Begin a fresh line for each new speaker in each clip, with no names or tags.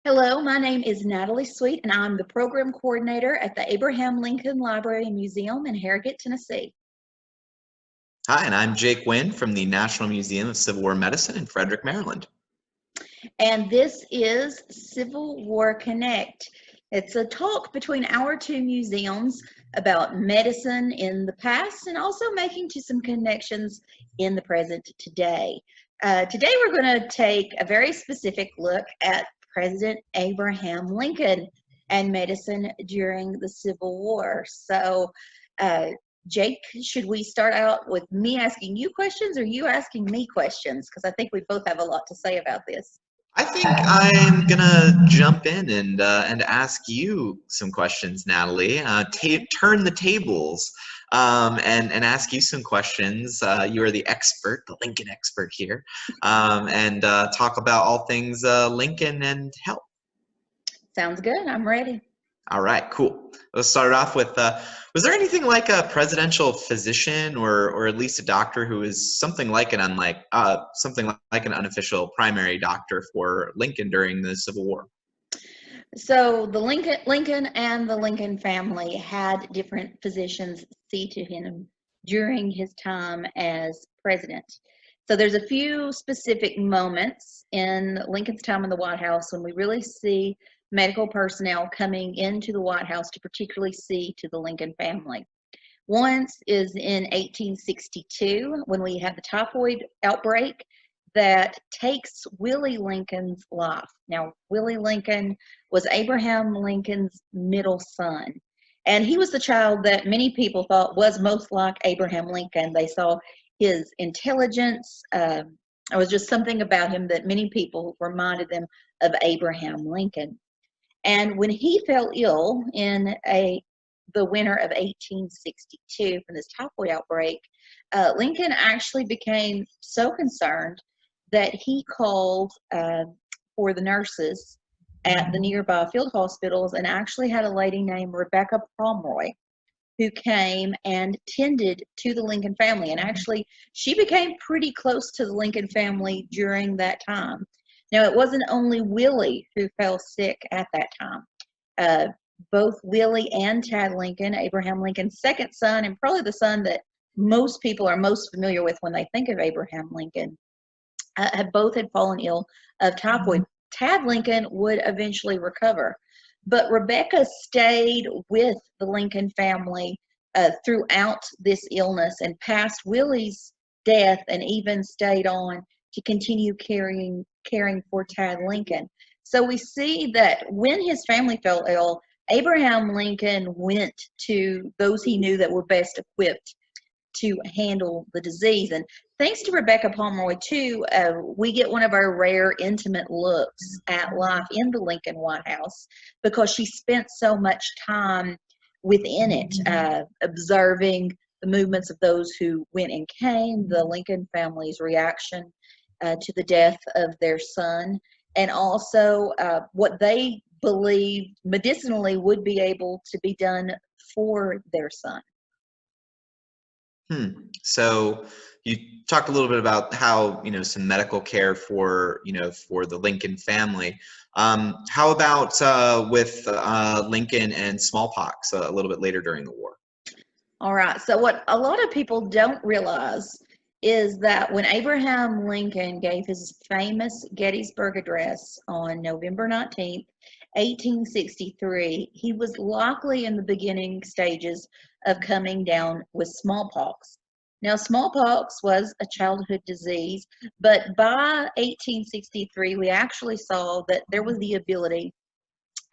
Hello, my name is Natalie Sweet, and I'm the program coordinator at the Abraham Lincoln Library and Museum in Harrogate, Tennessee.
Hi, and I'm Jake Wynn from the National Museum of Civil War Medicine in Frederick, Maryland.
And this is Civil War Connect. It's a talk between our two museums about medicine in the past and also making to some connections in the present today. Today we're going to take a very specific look at President Abraham Lincoln and medicine during the Civil War. So, Jake, should we start out with me asking you questions or you asking me questions? Because I think we both have a lot to say about this.
I think I'm gonna jump in and ask you some questions, Natalie. Turn the tables and ask you some questions. You are the expert, the Lincoln expert here, and talk about all things Lincoln and health.
Sounds good. I'm ready.
All right, cool. Let's start off with, was there anything like a presidential physician or at least a doctor who is something like an unofficial primary doctor for Lincoln during the Civil War?
So the Lincoln and the Lincoln family had different physicians see to him during his time as president. So there's a few specific moments in Lincoln's time in the White House when we really see medical personnel coming into the White House to particularly see to the Lincoln family. Once is in 1862 when we have the typhoid outbreak that takes Willie Lincoln's life. Now, Willie Lincoln was Abraham Lincoln's middle son, and he was the child that many people thought was most like Abraham Lincoln. They saw his intelligence. There was just something about him that many people reminded them of Abraham Lincoln. And when he fell ill in the winter of 1862 from this typhoid outbreak, Lincoln actually became so concerned that he called for the nurses at the nearby field hospitals and actually had a lady named Rebecca Pomeroy who came and tended to the Lincoln family. And actually, she became pretty close to the Lincoln family during that time. Now, it wasn't only Willie who fell sick at that time. Both Willie and Tad Lincoln, Abraham Lincoln's second son, and probably the son that most people are most familiar with when they think of Abraham Lincoln, both had fallen ill of typhoid. Tad Lincoln would eventually recover, but Rebecca stayed with the Lincoln family throughout this illness and past Willie's death, and even stayed on to continue caring for Tad Lincoln. So we see that when his family fell ill, Abraham Lincoln went to those he knew that were best equipped to handle the disease. And thanks to Rebecca Pomeroy, too, we get one of our rare intimate looks at life in the Lincoln White House because she spent so much time within it, observing the movements of those who went and came, the Lincoln family's reaction to the death of their son, and also what they believed medicinally would be able to be done for their son.
So you talked a little bit about how, some medical care for, for the Lincoln family. How about with Lincoln and smallpox a little bit later during the war?
All right. So what a lot of people don't realize is that when Abraham Lincoln gave his famous Gettysburg Address on November 19th, 1863, he was likely in the beginning stages of coming down with smallpox. Now, smallpox was a childhood disease, but by 1863, we actually saw that there was the ability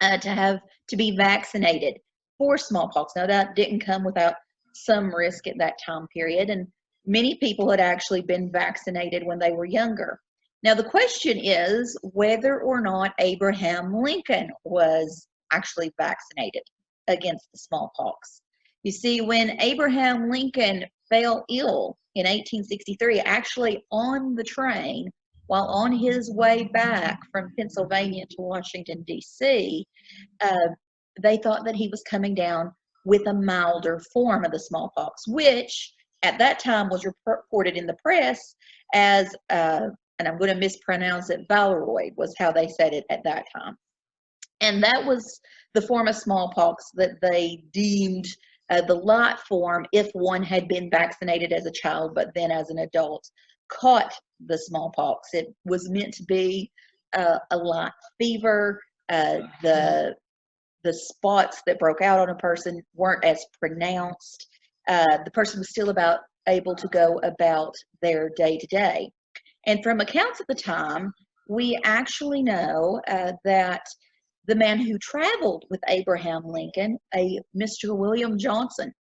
to be vaccinated for smallpox. Now, that didn't come without some risk at that time period, and many people had actually been vaccinated when they were younger. Now, the question is whether or not Abraham Lincoln was actually vaccinated against the smallpox. You see, when Abraham Lincoln fell ill in 1863, actually on the train, while on his way back from Pennsylvania to Washington, D.C., they thought that he was coming down with a milder form of the smallpox, which at that time was reported in the press as, and I'm going to mispronounce it, Valroid was how they said it at that time. And that was the form of smallpox that they deemed the light form if one had been vaccinated as a child, but then as an adult caught the smallpox. It was meant to be a light fever. The spots that broke out on a person weren't as pronounced. The person was still able to go about their day to day. And from accounts at the time, we actually know that the man who traveled with Abraham Lincoln, a Mr. William Johnson,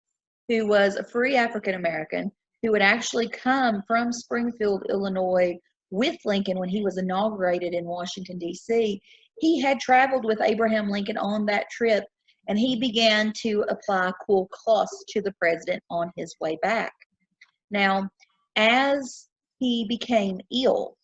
who was a free African American, who had actually come from Springfield, Illinois, with Lincoln when he was inaugurated in Washington, D.C. He had traveled with Abraham Lincoln on that trip, and he began to apply cool cloths to the president on his way back. Now, as he became ill,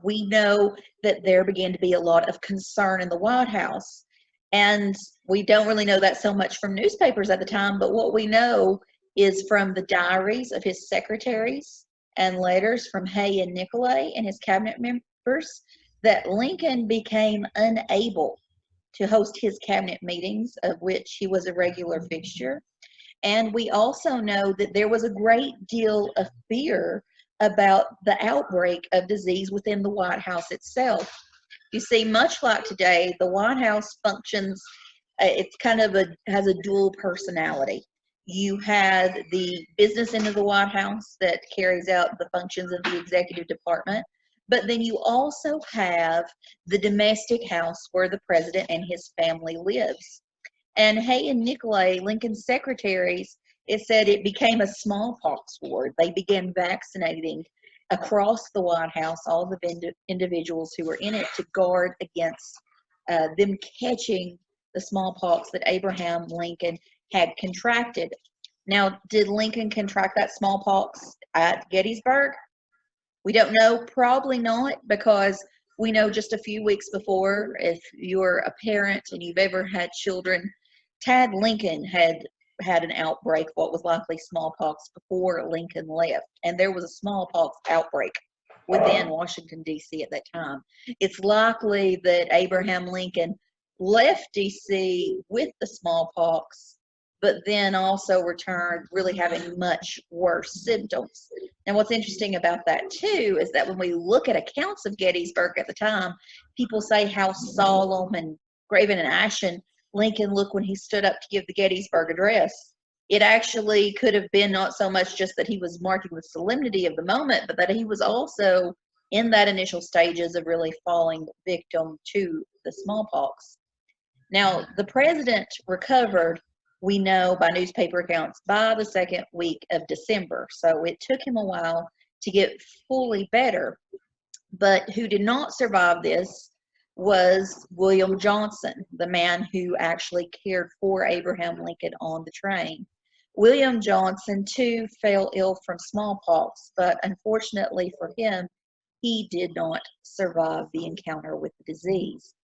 we know that there began to be a lot of concern in the White House. And we don't really know that so much from newspapers at the time, but what we know is from the diaries of his secretaries and letters from Hay and Nicolay and his cabinet members that Lincoln became unable to host his cabinet meetings, of which he was a regular fixture. And we also know that there was a great deal of fear about the outbreak of disease within the White House itself. You see, much like today, the White House functions, it's kind of has a dual personality. You had the business end of the White House that carries out the functions of the executive department, but then you also have the domestic house where the president and his family lives. And Hay and Nicolay, Lincoln's secretaries, it said it became a smallpox ward. They began vaccinating across the White House all the individuals who were in it to guard against them catching the smallpox that Abraham Lincoln had contracted. Now, did Lincoln contract that smallpox at Gettysburg? We don't know, probably not, because we know just a few weeks before, if you're a parent and you've ever had children, Tad Lincoln had an outbreak, what was likely smallpox, before Lincoln left. And there was a smallpox outbreak within Washington, D.C. at that time. It's likely that Abraham Lincoln left D.C. with the smallpox, but then also returned really having much worse symptoms. And what's interesting about that, too, is that when we look at accounts of Gettysburg at the time, people say how solemn and graven and ashen Lincoln looked when he stood up to give the Gettysburg Address. It actually could have been not so much just that he was marking the solemnity of the moment, but that he was also in that initial stages of really falling victim to the smallpox. Now, the president recovered, we know by newspaper accounts, by the second week of December. So it took him a while to get fully better. But who did not survive this was William Johnson, the man who actually cared for Abraham Lincoln on the train. William Johnson, too, fell ill from smallpox, but unfortunately for him, he did not survive the encounter with the disease.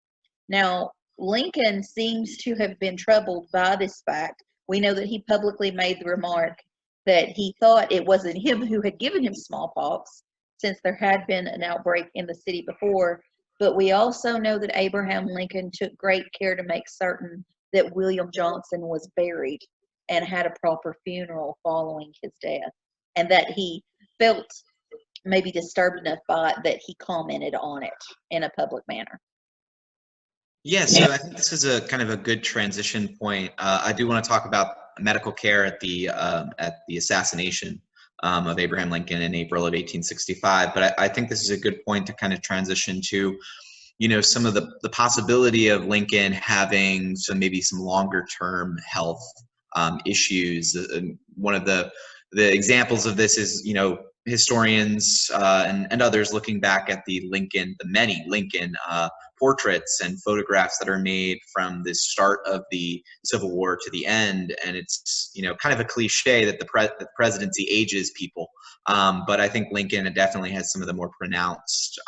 Now, Lincoln seems to have been troubled by this fact. We know that he publicly made the remark that he thought it wasn't him who had given him smallpox, since there had been an outbreak in the city before. But we also know that Abraham Lincoln took great care to make certain that William Johnson was buried and had a proper funeral following his death, and that he felt maybe disturbed enough by it that he commented on it in a public manner.
Yeah, so I think this is a kind of a good transition point. I do want to talk about medical care at the assassination of Abraham Lincoln in April of 1865. But I think this is a good point to kind of transition to, you know, some of the possibility of Lincoln having maybe some longer term health issues. One of the examples of this is, you know, historians and others looking back at the many Lincoln portraits and photographs that are made from the start of the Civil War to the end. And it's, you know, kind of a cliche that the presidency ages people. But I think Lincoln definitely has some of the more pronounced,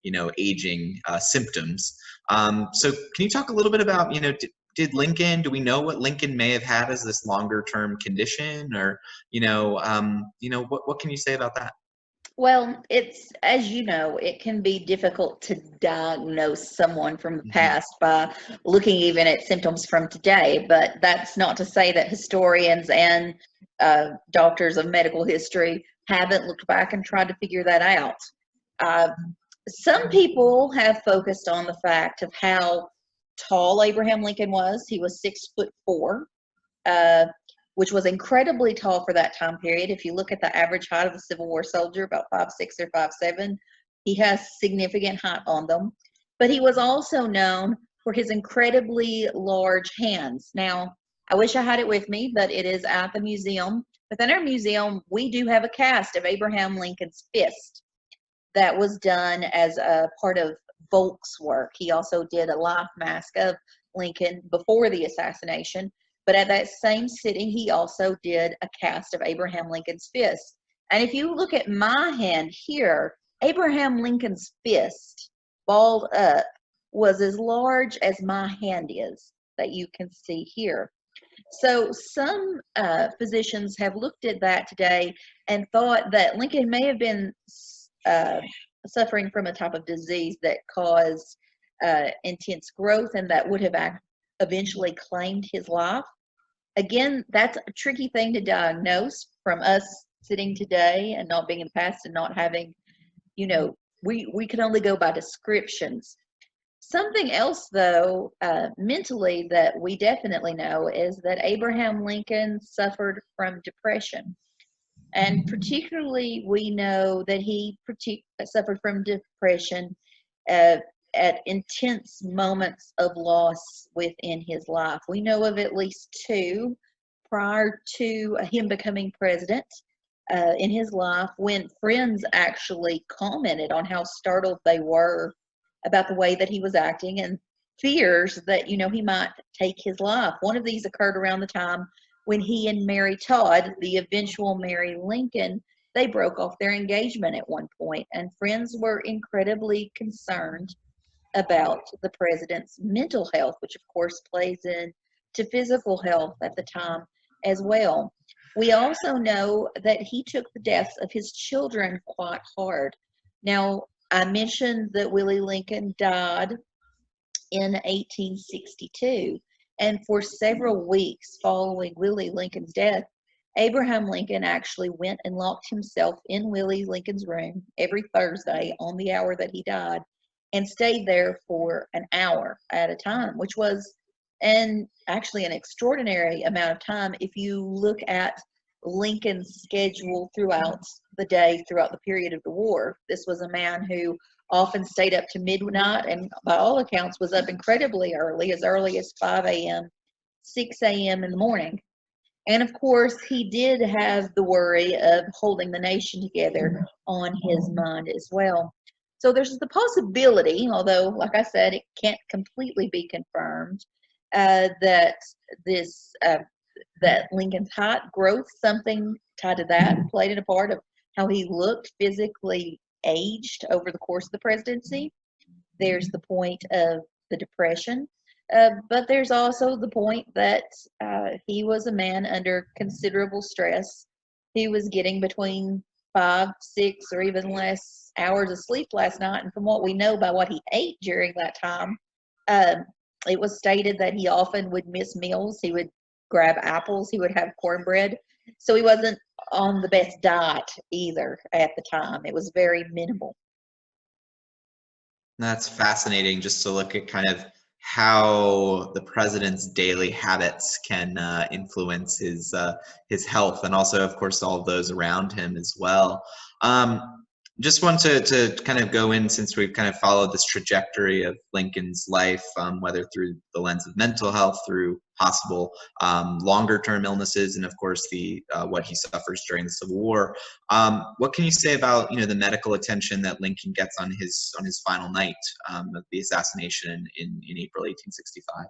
you know, aging symptoms. So can you talk a little bit about, you know, do we know what Lincoln may have had as this longer term condition, or, what can you say about that?
Well, it's, as you know, it can be difficult to diagnose someone from the
Mhm.
past by looking even at symptoms from today, but that's not to say that historians and doctors of medical history haven't looked back and tried to figure that out. Uh, some people have focused on the fact of how tall Abraham Lincoln was. He was 6'4", uh, which was incredibly tall for that time period. If you look at the average height of a Civil War soldier, about 5'6" or 5'7", he has significant height on them. But he was also known for his incredibly large hands. Now, I wish I had it with me, but it is at the museum. Within our museum, we do have a cast of Abraham Lincoln's fist that was done as a part of Volk's work. He also did a life mask of Lincoln before the assassination, but at that same sitting, he also did a cast of Abraham Lincoln's fist. And if you look at my hand here, Abraham Lincoln's fist, balled up, was as large as my hand is that you can see here. So some physicians have looked at that today and thought that Lincoln may have been uh, suffering from a type of disease that caused intense growth and that would have eventually claimed his life. Again, that's a tricky thing to diagnose from us sitting today and not being in the past and not having, we can only go by descriptions. Something else, though, mentally that we definitely know is that Abraham Lincoln suffered from depression. And particularly, we know that he suffered from depression uh, at intense moments of loss within his life. We know of at least two prior to him becoming president in his life when friends actually commented on how startled they were about the way that he was acting and fears that, he might take his life. One of these occurred around the time when he and Mary Todd, the eventual Mary Lincoln, they broke off their engagement at one point, and friends were incredibly concerned about the president's mental health, which of course plays into physical health at the time as well. We also know that he took the deaths of his children quite hard. Now, I mentioned that Willie Lincoln died in 1862, and for several weeks following Willie Lincoln's death, Abraham Lincoln actually went and locked himself in Willie Lincoln's room every Thursday on the hour that he died and stayed there for an hour at a time, which was actually an extraordinary amount of time if you look at Lincoln's schedule throughout the day, throughout the period of the war. This was a man who often stayed up to midnight and by all accounts was up incredibly early as 5 a.m., 6 a.m. in the morning. And of course, he did have the worry of holding the nation together on his mind as well. So there's the possibility, although, like I said, it can't completely be confirmed, that this that Lincoln's height growth, something tied to that, played a part of how he looked physically aged over the course of the presidency. There's the point of the depression, but there's also the point that he was a man under considerable stress. He was getting between 5, 6, or even less hours of sleep last night. And from what we know by what he ate during that time, it was stated that he often would miss meals. He would grab apples, he would have cornbread. So he wasn't on the best diet either at the time. It was very minimal.
That's fascinating just to look at kind of how the president's daily habits can influence his health, and also, of course, all of those around him as well. Just want to kind of go in, since we've kind of followed this trajectory of Lincoln's life, whether through the lens of mental health, through possible longer term illnesses, and of course the what he suffers during the Civil War. What can you say about the medical attention that Lincoln gets on his final night of the assassination in April 1865?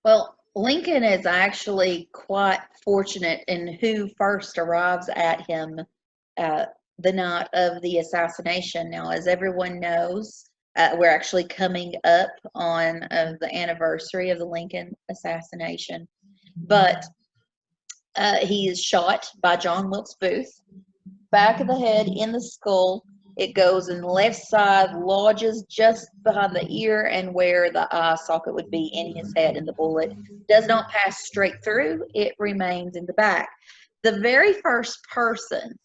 Well, Lincoln is actually quite fortunate in who first arrives at him uh, the night of the assassination. Now, as everyone knows, we're actually coming up on the anniversary of the Lincoln assassination. But he is shot by John Wilkes Booth. back of the head in the skull. It goes in the left side, lodges just behind the ear and where the eye socket would be in his head, and the bullet does not pass straight through. It remains in the back. The very first person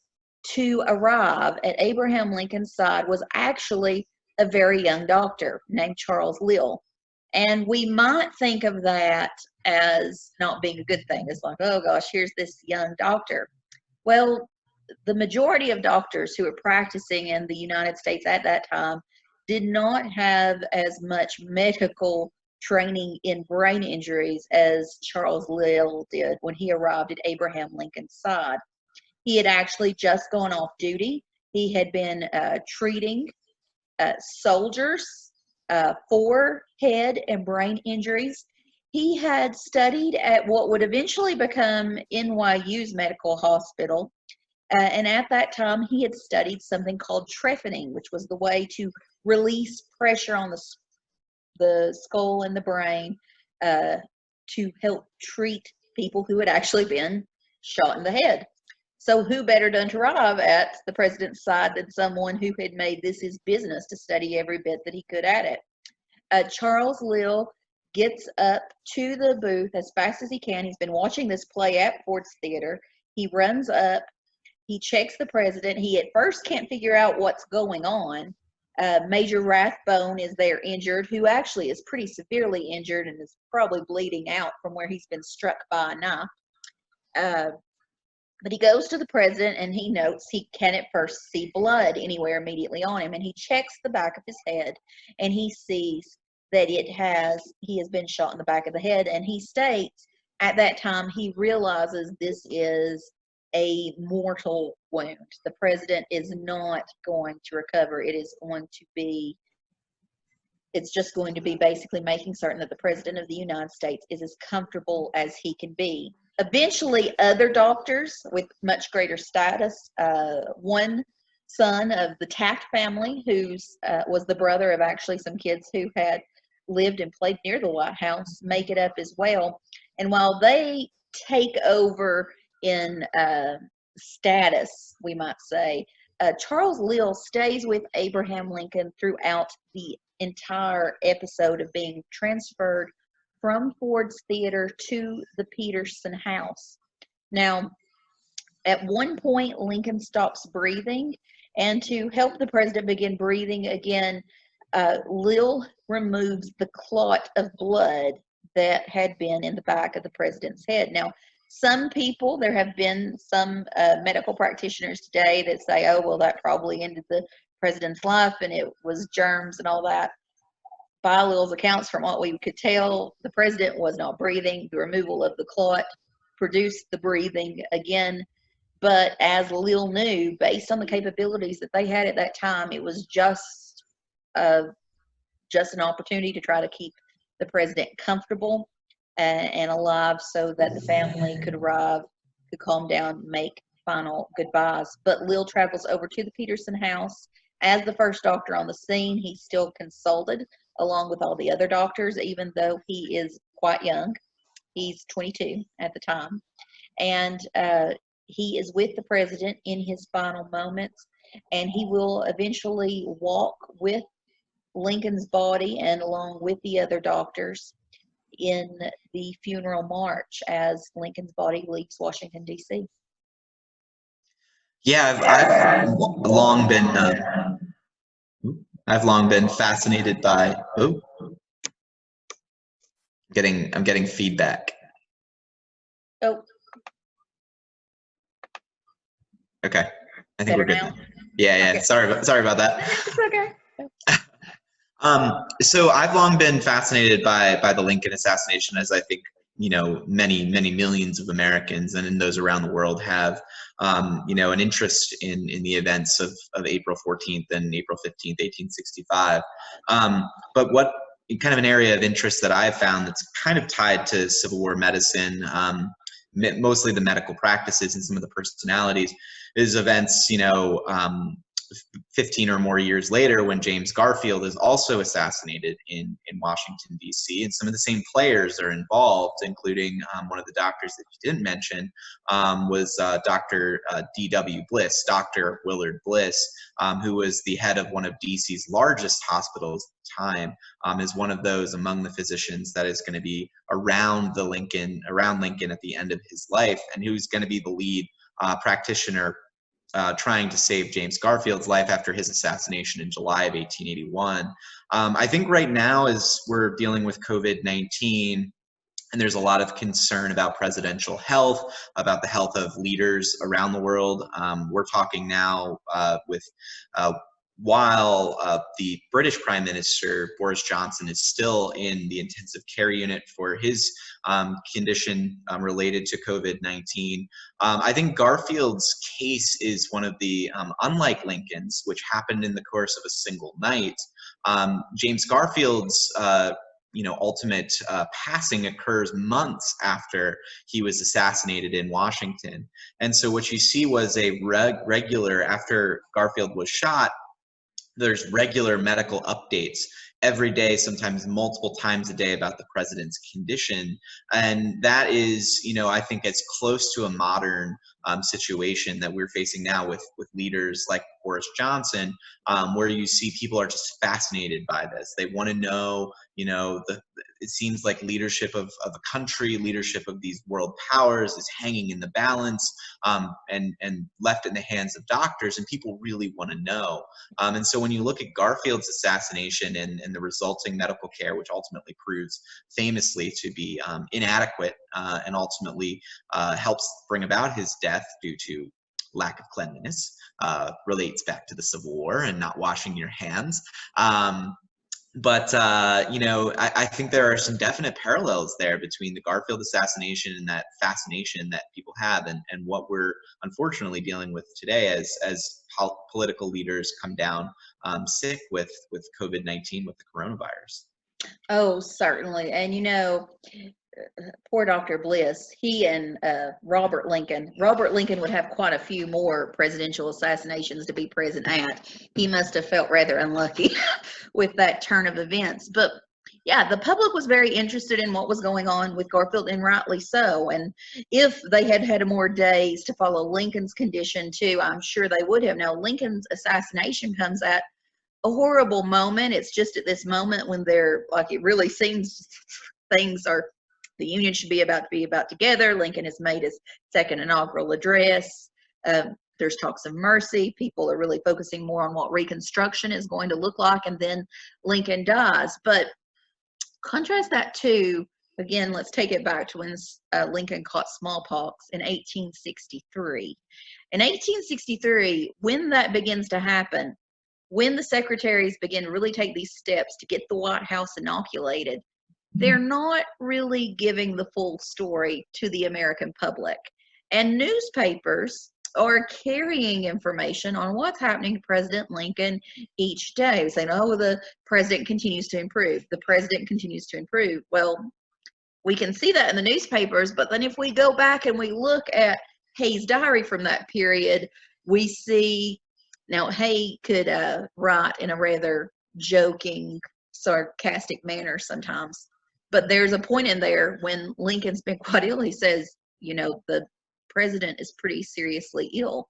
to arrive at Abraham Lincoln's side was actually a very young doctor named Charles Lille. And we might think of that as not being a good thing. It's like, oh gosh, here's this young doctor. Well, the majority of doctors who were practicing in the United States at that time did not have as much medical training in brain injuries as Charles Lille did when he arrived at Abraham Lincoln's side. He had actually just gone off duty. He had been treating soldiers for head and brain injuries. He had studied at what would eventually become NYU's medical hospital. And at that time, he had studied something called trephining, which was the way to release pressure on the skull and the brain to help treat people who had actually been shot in the head. So who better to arrive at the president's side than someone who had made this his business to study every bit that he could at it. Charles Lille gets up to the booth as fast as he can. He's been watching this play at Ford's Theater. He runs up. He checks the president. He at first can't figure out what's going on. Major Rathbone is there injured, who actually is pretty severely injured and is probably bleeding out from where he's been struck by a knife. But he goes to the president and he notes he can at first see blood anywhere immediately on him. And he checks the back of his head and he sees that he has been shot in the back of the head. And he states at that time he realizes this is a mortal wound. The president is not going to recover. It's just going to be basically making certain that the president of the United States is as comfortable as he can be. Eventually, other doctors with much greater status, one son of the Taft family, who was the brother of actually some kids who had lived and played near the White House, make it up as well. And while they take over in status, we might say, Charles Lille stays with Abraham Lincoln throughout the entire episode of being transferred from Ford's Theater to the Peterson House. Now, at one point, Lincoln stops breathing, and to help the president begin breathing again, Lille removes the clot of blood that had been in the back of the president's head. Now, some people, there have been some medical practitioners today that say, oh, well, that probably ended the president's life and it was germs and all that. By Lille's accounts, from what we could tell, the president was not breathing. The removal of the clot produced the breathing again. But as Lille knew, based on the capabilities that they had at that time, it was just an opportunity to try to keep the president comfortable and alive so that the family could arrive, could calm down, make final goodbyes. But Lille travels over to the Peterson house. As the first doctor on the scene, he's still consulted along with all the other doctors, even though he is quite young. He's 22 at the time. And he is with the president in his final moments, and he will eventually walk with Lincoln's body and along with the other doctors in the funeral march as Lincoln's body leaves Washington, D.C.
Yeah, I've long been fascinated by. Oh, I'm getting feedback.
Oh.
Okay, I think
Better
we're good
now?
now. Yeah.
Okay.
Sorry about that.
It's okay.
So I've long been fascinated by the Lincoln assassination, as I think many millions of Americans and in those around the world have an interest in the events of April 14th and April 15th, 1865. But what kind of an area of interest that I've found that's kind of tied to Civil War medicine, mostly the medical practices and some of the personalities, is events 15 or more years later, when James Garfield is also assassinated in Washington, D.C. And some of the same players are involved, including one of the doctors that you didn't mention was Dr. D.W. Bliss, Dr. Willard Bliss, who was the head of one of D.C.'s largest hospitals at the time, is one of those among the physicians that is going to be around Lincoln at the end of his life, and who's going to be the lead practitioner trying to save James Garfield's life after his assassination in July of 1881. I think right now, as we're dealing with COVID-19, and there's a lot of concern about presidential health, about the health of leaders around the world. We're talking now while the British Prime Minister, Boris Johnson, is still in the intensive care unit for his condition related to COVID-19. I think Garfield's case is one of the, unlike Lincoln's, which happened in the course of a single night, James Garfield's ultimate passing occurs months after he was assassinated in Washington. And so what you see was a regular, after Garfield was shot, there's regular medical updates every day, sometimes multiple times a day, about the president's condition. And that is, I think it's close to a modern situation that we're facing now with leaders like Boris Johnson, where you see people are just fascinated by this. They want to know, it seems like leadership of a country, leadership of these world powers is hanging in the balance and left in the hands of doctors, and people really want to know. And so when you look at Garfield's assassination and the resulting medical care, which ultimately proves famously to be inadequate and ultimately helps bring about his death due to lack of cleanliness, relates back to the Civil War and not washing your hands. But I think there are some definite parallels there between the Garfield assassination and that fascination that people have, and what we're unfortunately dealing with today as political leaders come down sick with COVID-19, with the coronavirus.
Oh, certainly. And poor Dr. Bliss, he and Robert Lincoln would have quite a few more presidential assassinations to be present at. He must have felt rather unlucky with that turn of events. But yeah, the public was very interested in what was going on with Garfield, and rightly so. And if they had had more days to follow Lincoln's condition too, I'm sure they would have. Now, Lincoln's assassination comes at a horrible moment. It's just at this moment when it really seems the Union should be about together. Lincoln has made his second inaugural address. There's talks of mercy. People are really focusing more on what Reconstruction is going to look like, and then Lincoln dies. But contrast that to, again, let's take it back to when Lincoln caught smallpox in 1863. In 1863, when that begins to happen, when the secretaries begin to really take these steps to get the White House inoculated, they're not really giving the full story to the American public. And newspapers are carrying information on what's happening to President Lincoln each day, saying, oh, the president continues to improve. The president continues to improve. Well, we can see that in the newspapers, but then if we go back and we look at Hay's diary from that period, we see, now Hay could write in a rather joking, sarcastic manner sometimes. But there's a point in there when Lincoln's been quite ill. He says, the president is pretty seriously ill.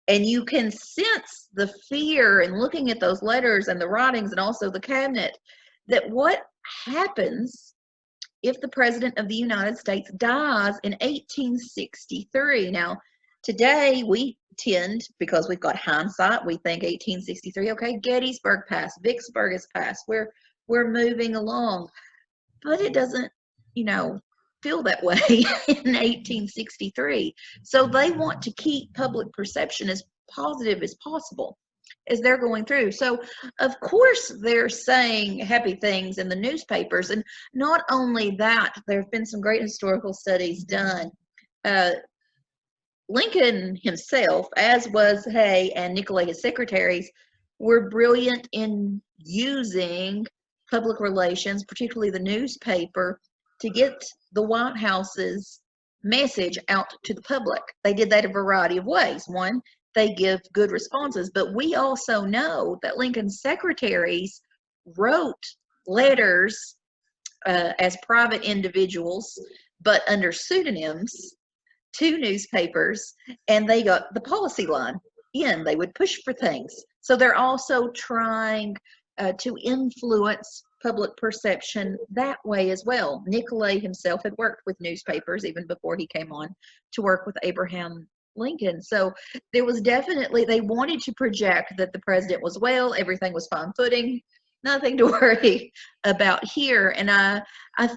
And you can sense the fear in looking at those letters and the writings and also the cabinet, that what happens if the president of the United States dies in 1863. Now, today we tend, because we've got hindsight, we think 1863, okay, Gettysburg passed, Vicksburg has passed, we're moving along. But it doesn't, feel that way in 1863. So they want to keep public perception as positive as possible as they're going through. So, of course, they're saying happy things in the newspapers. And not only that, there have been some great historical studies done. Lincoln himself, as was Hay and Nicolay, his secretaries, were brilliant in using public relations, particularly the newspaper, to get the White House's message out to the public. They did that a variety of ways. One, they give good responses. But we also know that Lincoln's secretaries wrote letters as private individuals, but under pseudonyms, to newspapers, and they got the policy line in. They would push for things. So they're also trying to influence public perception that way as well. Nicolay himself had worked with newspapers even before he came on to work with Abraham Lincoln. So there was definitely, they wanted to project that the president was well, everything was fine footing, nothing to worry about here. And I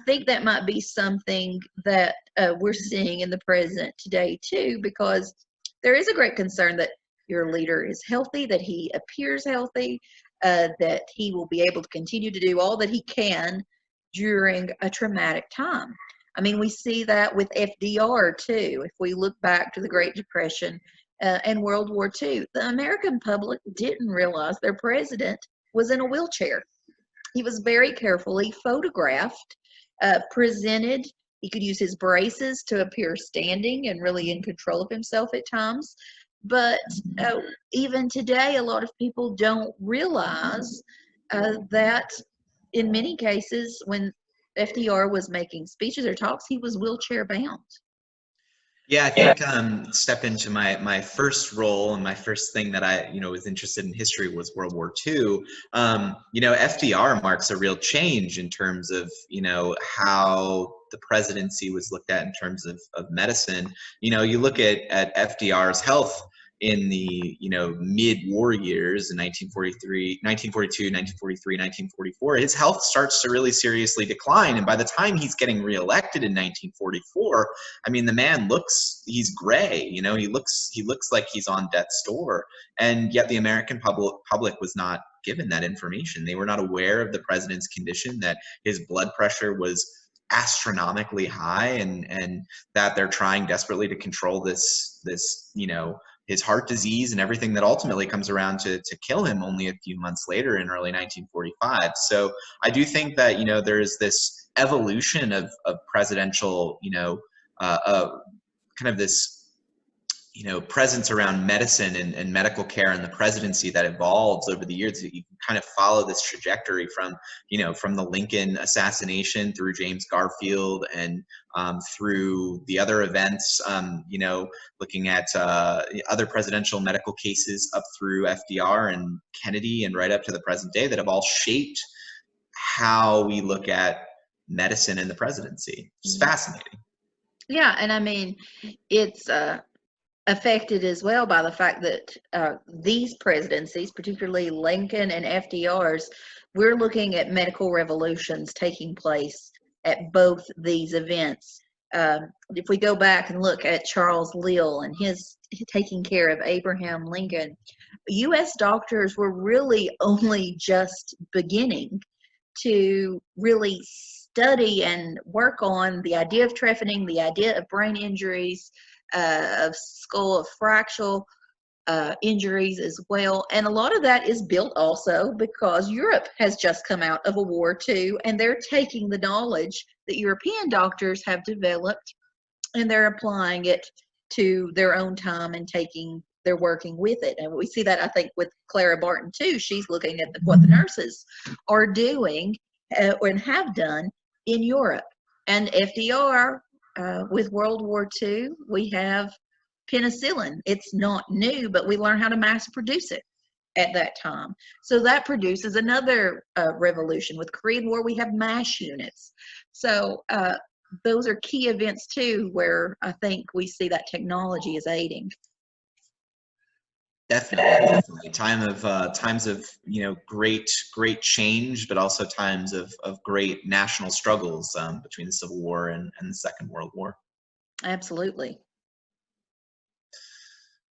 think that might be something that we're seeing in the president today too, because there is a great concern that your leader is healthy, that he appears healthy, that he will be able to continue to do all that he can during a traumatic time. I mean, we see that with FDR too. If we look back to the Great Depression and World War II, the American public didn't realize their president was in a wheelchair. He was very carefully photographed, presented. He could use his braces to appear standing and really in control of himself at times. But even today, a lot of people don't realize that in many cases, when FDR was making speeches or talks, he was wheelchair bound.
Yeah, I think step into my first role, and my first thing that I was interested in history was World War II. FDR marks a real change in terms of how the presidency was looked at in terms of medicine. You look at FDR's health in the mid-war years in 1942, 1943, 1944, his health starts to really seriously decline. And by the time he's getting reelected in 1944, I mean, the man he's gray, he looks like he's on death's door. And yet the American public was not given that information. They were not aware of the president's condition, that his blood pressure was astronomically high, and that they're trying desperately to control this his heart disease and everything that ultimately comes around to kill him only a few months later in early 1945. So I do think that, there's this evolution of presidential, kind of this, presence around medicine and medical care in the presidency that evolves over the years. You can kind of follow this trajectory from the Lincoln assassination through James Garfield and through the other events, looking at other presidential medical cases up through FDR and Kennedy and right up to the present day, that have all shaped how we look at medicine in the presidency. It's fascinating.
Yeah, and I mean, it's affected as well by the fact that these presidencies, particularly Lincoln and FDR's, we're looking at medical revolutions taking place at both these events. If we go back and look at Charles Lille and his taking care of Abraham Lincoln, U.S. doctors were really only just beginning to really study and work on the idea of trephining, the idea of brain injuries, of skull, of fractal injuries as well. And a lot of that is built also because Europe has just come out of a war too, and they're taking the knowledge that European doctors have developed and they're applying it to their own time and they're working with it. And we see that, I think, with Clara Barton too. She's looking at what the nurses are doing and have done in Europe. And FDR, with World War II, we have penicillin. It's not new, but we learn how to mass produce it at that time. So that produces another revolution. With Korean War, we have MASH units. So those are key events too, where I think we see that technology is aiding.
Definitely. Times of great change, but also times of great national struggles between the Civil War and the Second World War.
Absolutely.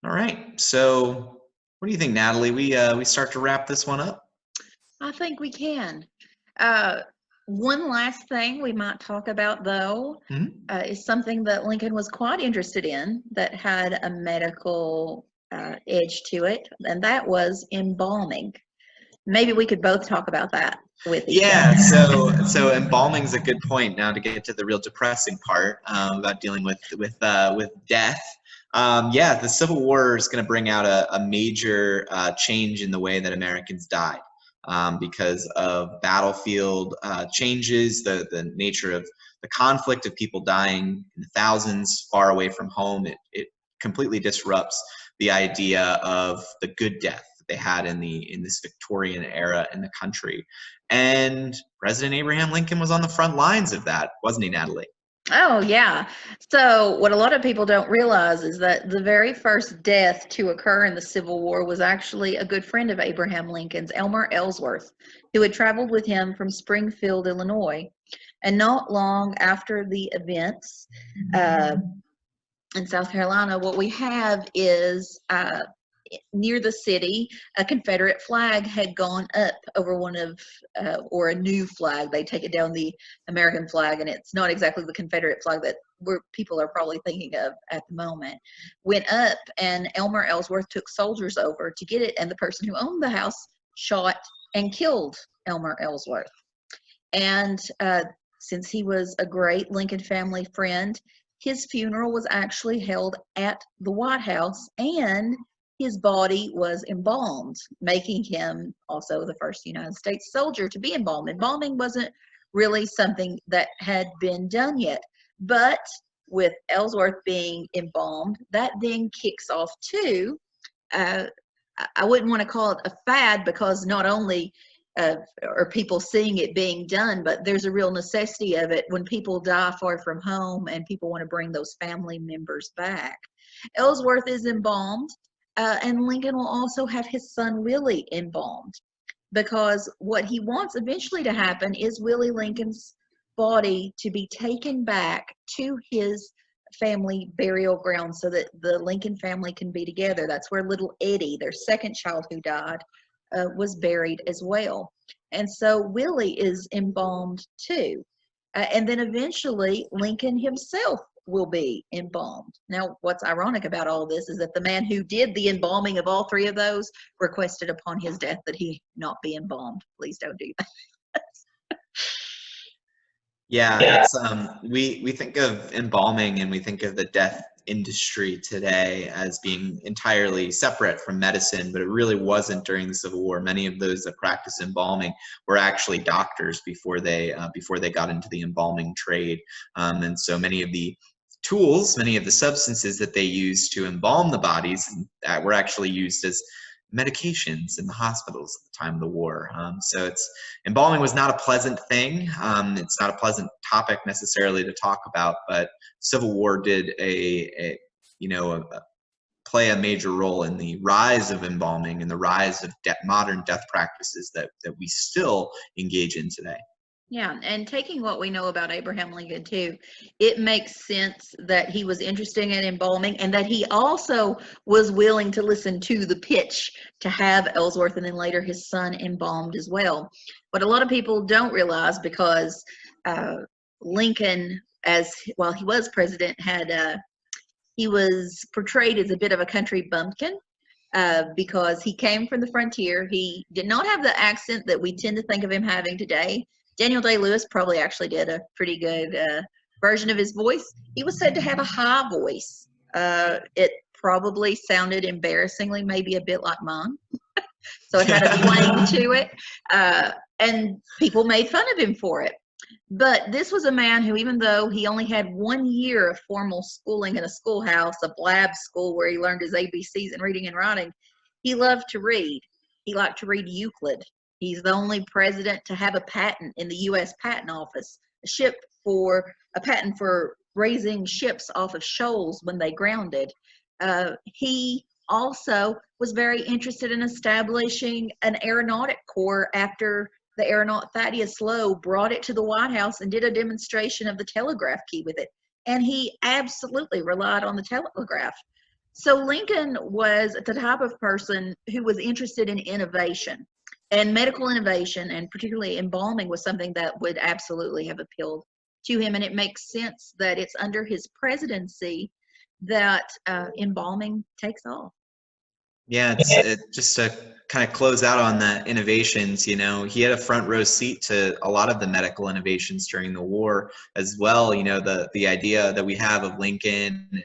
All right. So what do you think, Natalie? We start to wrap this one up?
I think we can. One last thing we might talk about, though, is something that Lincoln was quite interested in that had a medical edge to it, and that was embalming. Maybe we could both talk about that with each other.
So embalming is a good point now to get to the real depressing part about dealing with death. Yeah, the Civil War is going to bring out a major change in the way that Americans died because of battlefield changes, the nature of the conflict of people dying in the thousands far away from home. It completely disrupts the idea of the good death that they had in this Victorian era in the country. And President Abraham Lincoln was on the front lines of that, wasn't he, Natalie?
Oh, yeah. So, what a lot of people don't realize is that the very first death to occur in the Civil War was actually a good friend of Abraham Lincoln's, Elmer Ellsworth, who had traveled with him from Springfield, Illinois. And not long after the events in South Carolina, what we have is near the city, a Confederate flag had gone up over one of, or a new flag. They take it down the American flag, and it's not exactly the Confederate flag that people are probably thinking of at the moment. Went up, and Elmer Ellsworth took soldiers over to get it, and the person who owned the house shot and killed Elmer Ellsworth. And since he was a great Lincoln family friend, his funeral was actually held at the White House, and his body was embalmed, making him also the first United States soldier to be embalmed. Embalming wasn't really something that had been done yet, but with Ellsworth being embalmed, that then kicks off too. I wouldn't want to call it a fad, because not only are people seeing it being done, but there's a real necessity of it when people die far from home and people want to bring those family members back. Ellsworth is embalmed. And Lincoln will also have his son Willie embalmed, because what he wants eventually to happen is Willie Lincoln's body to be taken back to his family burial ground so that the Lincoln family can be together. That's where little Eddie, their second child who died, was buried as well. And so Willie is embalmed too. And then eventually Lincoln himself will be embalmed. Now, what's ironic about all this is that the man who did the embalming of all three of those requested upon his death that he not be embalmed. Please don't do that.
Yeah, it's we think of embalming and we think of the death industry today as being entirely separate from medicine, but it really wasn't during the Civil War. Many of those that practiced embalming were actually doctors before they got into the embalming trade, and so many of the tools, many of the substances that they used to embalm the bodies were actually used as medications in the hospitals at the time of the war. So embalming was not a pleasant thing. It's not a pleasant topic necessarily to talk about, but Civil War did play a major role in the rise of embalming and the rise of modern death practices that we still engage in today.
Yeah, and taking what we know about Abraham Lincoln too, it makes sense that he was interested in embalming and that he also was willing to listen to the pitch to have Ellsworth and then later his son embalmed as well. But a lot of people don't realize, because Lincoln, while he was president, he was portrayed as a bit of a country bumpkin. Because he came from the frontier. He did not have the accent that we tend to think of him having today. Daniel Day-Lewis probably actually did a pretty good version of his voice. He was said to have a high voice. It probably sounded embarrassingly maybe a bit like mine. So it had a twang to it. And people made fun of him for it. But this was a man who, even though he only had 1 year of formal schooling in a schoolhouse, a blab school where he learned his ABCs in reading and writing, he loved to read. He liked to read Euclid. He's the only president to have a patent in the U.S. Patent Office, a patent for raising ships off of shoals when they grounded. He also was very interested in establishing an aeronautic corps after the aeronaut Thaddeus Lowe brought it to the White House and did a demonstration of the telegraph key with it. And he absolutely relied on the telegraph. So Lincoln was the type of person who was interested in innovation. And medical innovation, and particularly embalming, was something that would absolutely have appealed to him. And it makes sense that it's under his presidency that embalming takes off.
Yeah, it's just to kind of close out on the innovations, he had a front row seat to a lot of the medical innovations during the war as well. The idea that we have of Lincoln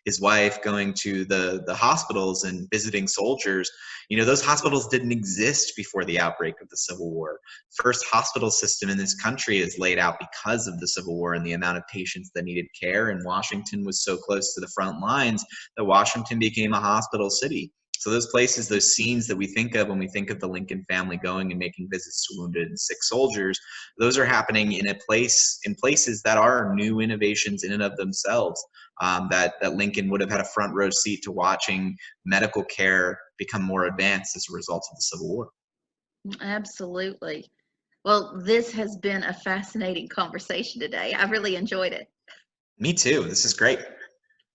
his wife going to the hospitals and visiting soldiers. You know, those hospitals didn't exist before the outbreak of the Civil War. First hospital system in this country is laid out because of the Civil War and the amount of patients that needed care, and Washington was so close to the front lines that Washington became a hospital city. So those places, those scenes that we think of when we think of the Lincoln family going and making visits to wounded and sick soldiers, those are happening in places that are new innovations in and of themselves. That Lincoln would have had a front row seat to watching medical care become more advanced as a result of the Civil War.
Absolutely. Well, this has been a fascinating conversation today. I really enjoyed it.
Me too. This is great.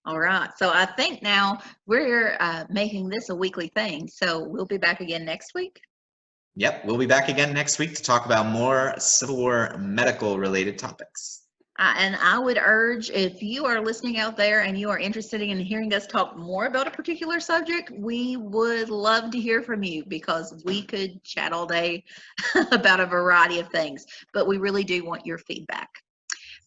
All right. So I think now we're making this a weekly thing. So we'll be back again next week.
Yep, we'll be back again next week to talk about more Civil War medical related topics.
And I would urge, if you are listening out there and you are interested in hearing us talk more about a particular subject, we would love to hear from you, because we could chat all day about a variety of things, but we really do want your feedback.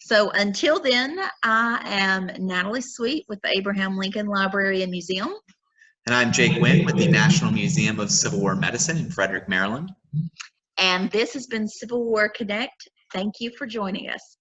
So until then, I am Natalie Sweet with the Abraham Lincoln Library and Museum.
And I'm Jake Wynn with the National Museum of Civil War Medicine in Frederick, Maryland.
And this has been Civil War Connect. Thank you for joining us.